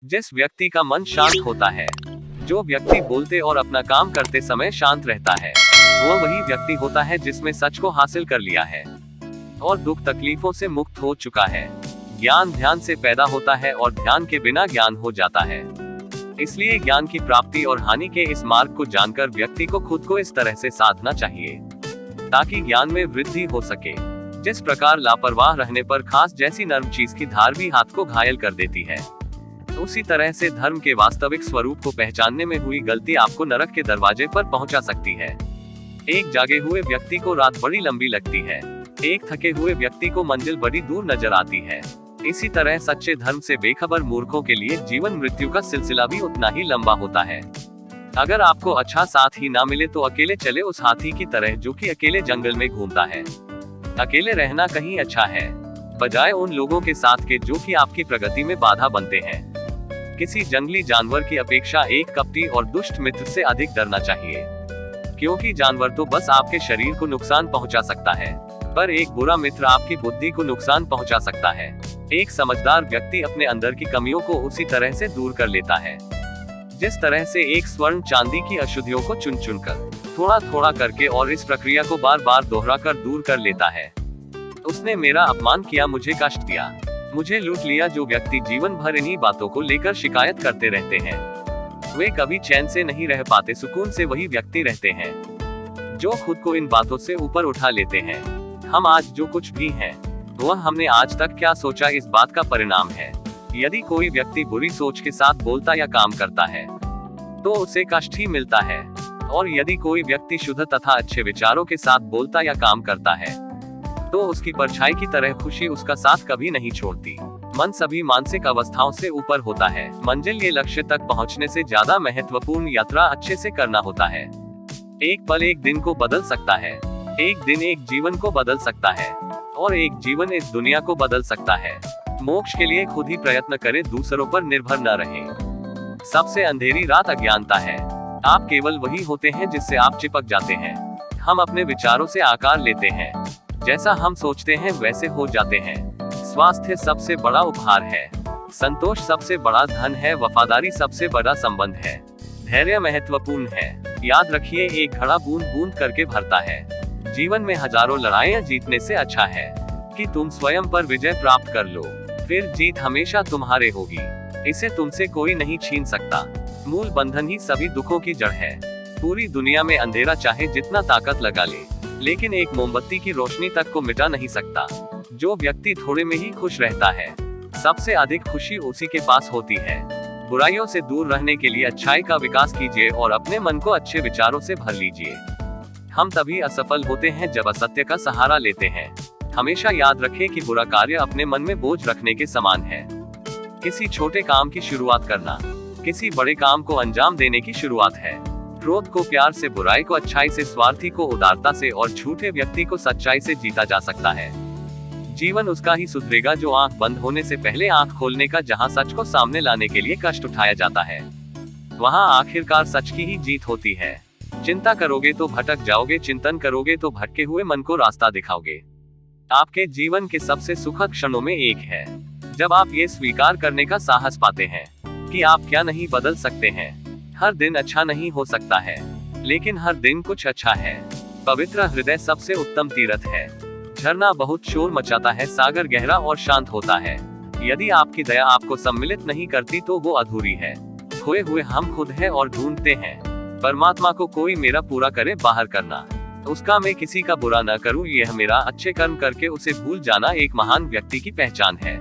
जिस व्यक्ति का मन शांत होता है, जो व्यक्ति बोलते और अपना काम करते समय शांत रहता है, वह वही व्यक्ति होता है जिसने सच को हासिल कर लिया है और दुख तकलीफों से मुक्त हो चुका है। ज्ञान ध्यान से पैदा होता है और ध्यान के बिना ज्ञान हो जाता है। इसलिए ज्ञान की प्राप्ति और हानि के इस मार्ग को जानकर व्यक्ति को खुद को इस तरह से साधना चाहिए ताकि ज्ञान में वृद्धि हो सके। जिस प्रकार लापरवाह रहने पर खास जैसी नर्म चीज की धार भी हाथ को घायल कर देती है, उसी तरह से धर्म के वास्तविक स्वरूप को पहचानने में हुई गलती आपको नरक के दरवाजे पर पहुंचा सकती है। एक जागे हुए व्यक्ति को रात बड़ी लंबी लगती है, एक थके हुए व्यक्ति को मंजिल बड़ी दूर नजर आती है। इसी तरह सच्चे धर्म से बेखबर मूर्खों के लिए जीवन मृत्यु का सिलसिला भी उतना ही लंबा होता है। अगर आपको अच्छा साथ ही ना मिले तो अकेले चले उस हाथी की तरह जो कि अकेले जंगल में घूमता है। अकेले रहना कहीं अच्छा है, बजाय उन लोगों के साथ के जो कि आपकी प्रगति में बाधा बनते हैं। किसी जंगली जानवर की अपेक्षा एक कपटी और दुष्ट मित्र से अधिक डरना चाहिए, क्योंकि जानवर तो बस आपके शरीर को नुकसान पहुंचा सकता है, पर एक बुरा मित्र आपकी बुद्धि को नुकसान पहुंचा सकता है। एक समझदार व्यक्ति अपने अंदर की कमियों को उसी तरह से दूर कर लेता है जिस तरह से एक स्वर्ण चांदी की अशुद्धियों को चुन चुनकर, थोड़ा थोड़ा करके और इस प्रक्रिया को बार बार दोहरा कर दूर कर लेता है। उसने मेरा अपमान किया, मुझे कष्ट दिया, मुझे लूट लिया। जो व्यक्ति जीवन भर इन्हीं बातों को लेकर शिकायत करते रहते हैं, वे कभी चैन से नहीं रह पाते। सुकून से वही व्यक्ति रहते हैं जो खुद को इन बातों से ऊपर उठा लेते हैं। हम आज जो कुछ भी हैं, वह हमने आज तक क्या सोचा इस बात का परिणाम है। यदि कोई व्यक्ति बुरी सोच के साथ बोलता या काम करता है तो उसे कष्ट ही मिलता है, और यदि कोई व्यक्ति शुद्ध तथा अच्छे विचारों के साथ बोलता या काम करता है तो उसकी परछाई की तरह खुशी उसका साथ कभी नहीं छोड़ती। मन सभी मानसिक अवस्थाओं से ऊपर होता है। मंजिल ये लक्ष्य तक पहुंचने से ज्यादा महत्वपूर्ण यात्रा अच्छे से करना होता है। एक पल एक दिन को बदल सकता है, एक दिन एक जीवन को बदल सकता है, और एक जीवन इस दुनिया को बदल सकता है। मोक्ष के लिए खुद ही प्रयत्न करें, दूसरों पर निर्भर न रहें। सबसे अंधेरी रात अज्ञानता है। आप केवल वही होते हैं जिससे आप चिपक जाते हैं। हम अपने विचारों से आकार लेते हैं, जैसा हम सोचते हैं वैसे हो जाते हैं। स्वास्थ्य सबसे बड़ा उपहार है, संतोष सबसे बड़ा धन है, वफादारी सबसे बड़ा संबंध है, धैर्य महत्वपूर्ण है। याद रखिए, एक घड़ा बूंद बूंद करके भरता है। जीवन में हजारों लड़ाइयां जीतने से अच्छा है कि तुम स्वयं पर विजय प्राप्त कर लो, फिर जीत हमेशा तुम्हारे होगी। इसे तुमसे कोई नहीं छीन सकता। मूल बंधन ही सभी दुखों की जड़ है। पूरी दुनिया में अंधेरा चाहे जितना ताकत लगा ले, लेकिन एक मोमबत्ती की रोशनी तक को मिटा नहीं सकता। जो व्यक्ति थोड़े में ही खुश रहता है, सबसे अधिक खुशी उसी के पास होती है। बुराइयों से दूर रहने के लिए अच्छाई का विकास कीजिए और अपने मन को अच्छे विचारों से भर लीजिए। हम तभी असफल होते हैं जब असत्य का सहारा लेते हैं। हमेशा याद रखें कि बुरा कार्य अपने मन में बोझ रखने के समान है। किसी छोटे काम की शुरुआत करना किसी बड़े काम को अंजाम देने की शुरुआत है। क्रोध को प्यार से, बुराई को अच्छाई से, स्वार्थी को उदारता से और झूठे व्यक्ति को सच्चाई से जीता जा सकता है। जीवन उसका ही सुधरेगा जो आंख बंद होने से पहले आंख खोलने का, जहां सच को सामने लाने के लिए कष्ट उठाया जाता है, वहां आखिरकार सच की ही जीत होती है। चिंता करोगे तो भटक जाओगे, चिंतन करोगे तो भटके हुए मन को रास्ता दिखाओगे। आपके जीवन के सबसे सुखद क्षणों में एक है जब आप ये स्वीकार करने का साहस पाते हैं कि आप क्या नहीं बदल सकते हैं। हर दिन अच्छा नहीं हो सकता है, लेकिन हर दिन कुछ अच्छा है। पवित्र हृदय सबसे उत्तम तीर्थ है। झरना बहुत शोर मचाता है, सागर गहरा और शांत होता है। यदि आपकी दया आपको सम्मिलित नहीं करती तो वो अधूरी है। खोए हुए हम खुद हैं और ढूंढते हैं परमात्मा को। कोई मेरा पूरा करे बाहर करना, उसका मैं किसी का बुरा न करूं, यह मेरा। अच्छे कर्म करके उसे भूल जाना एक महान व्यक्ति की पहचान है।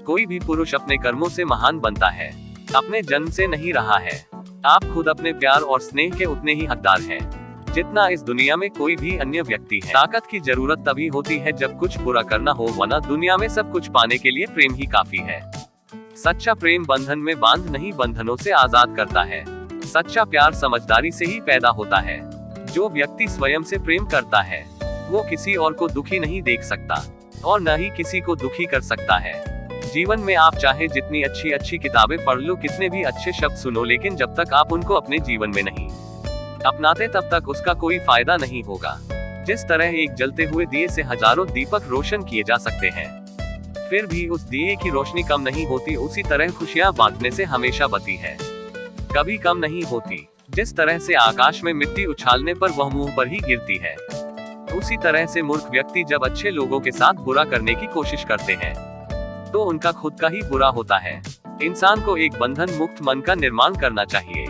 कोई भी पुरुष अपने कर्मों से महान बनता है, अपने जन्म से नहीं रहा है। आप खुद अपने प्यार और स्नेह के उतने ही हकदार हैं जितना इस दुनिया में कोई भी अन्य व्यक्ति है। ताकत की जरूरत तभी होती है जब कुछ बुरा करना हो, वरना दुनिया में सब कुछ पाने के लिए प्रेम ही काफी है। सच्चा प्रेम बंधन में बांध नहीं, बंधनों से आजाद करता है। सच्चा प्यार समझदारी से ही पैदा होता है। जो व्यक्ति स्वयं से प्रेम करता है, वो किसी और को दुखी नहीं देख सकता और न ही किसी को दुखी कर सकता है। जीवन में आप चाहे जितनी अच्छी अच्छी किताबें पढ़ लो, कितने भी अच्छे शब्द सुनो, लेकिन जब तक आप उनको अपने जीवन में नहीं अपनाते तब तक उसका कोई फायदा नहीं होगा। जिस तरह एक जलते हुए दिए से हजारों दीपक रोशन किए जा सकते हैं, फिर भी उस दिए की रोशनी कम नहीं होती, उसी तरह खुशियां बांटने से हमेशा बती है, कभी कम नहीं होती। जिस तरह से आकाश में मिट्टी उछालने पर वह मुंह पर ही गिरती है, उसी तरह से मूर्ख व्यक्ति जब अच्छे लोगों के साथ बुरा करने की कोशिश करते हैं तो उनका खुद का ही बुरा होता है। इंसान को एक बंधन मुक्त मन का निर्माण करना चाहिए,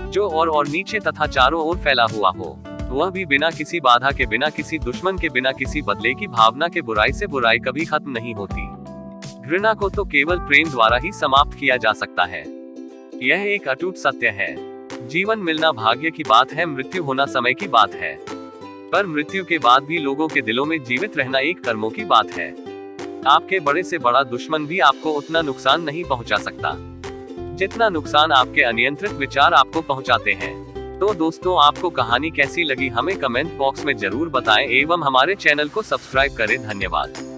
जो और नीचे तथा चारों ओर फैला हुआ हो, वह भी बिना किसी बाधा के, बिना किसी दुश्मन के, बिना किसी बदले की भावना के। बुराई से बुराई कभी खत्म नहीं होती। घृणा को तो केवल प्रेम द्वारा ही समाप्त किया जा सकता है। यह एक अटूट सत्य है। जीवन मिलना भाग्य की बात है, मृत्यु होना समय की बात है, पर मृत्यु के बाद भी लोगों के दिलों में जीवित रहना एक कर्मों की बात है। आपके बड़े से बड़ा दुश्मन भी आपको उतना नुकसान नहीं पहुंचा सकता जितना नुकसान आपके अनियंत्रित विचार आपको पहुंचाते हैं। तो दोस्तों, आपको कहानी कैसी लगी हमें कमेंट बॉक्स में जरूर बताएं एवं हमारे चैनल को सब्सक्राइब करें। धन्यवाद।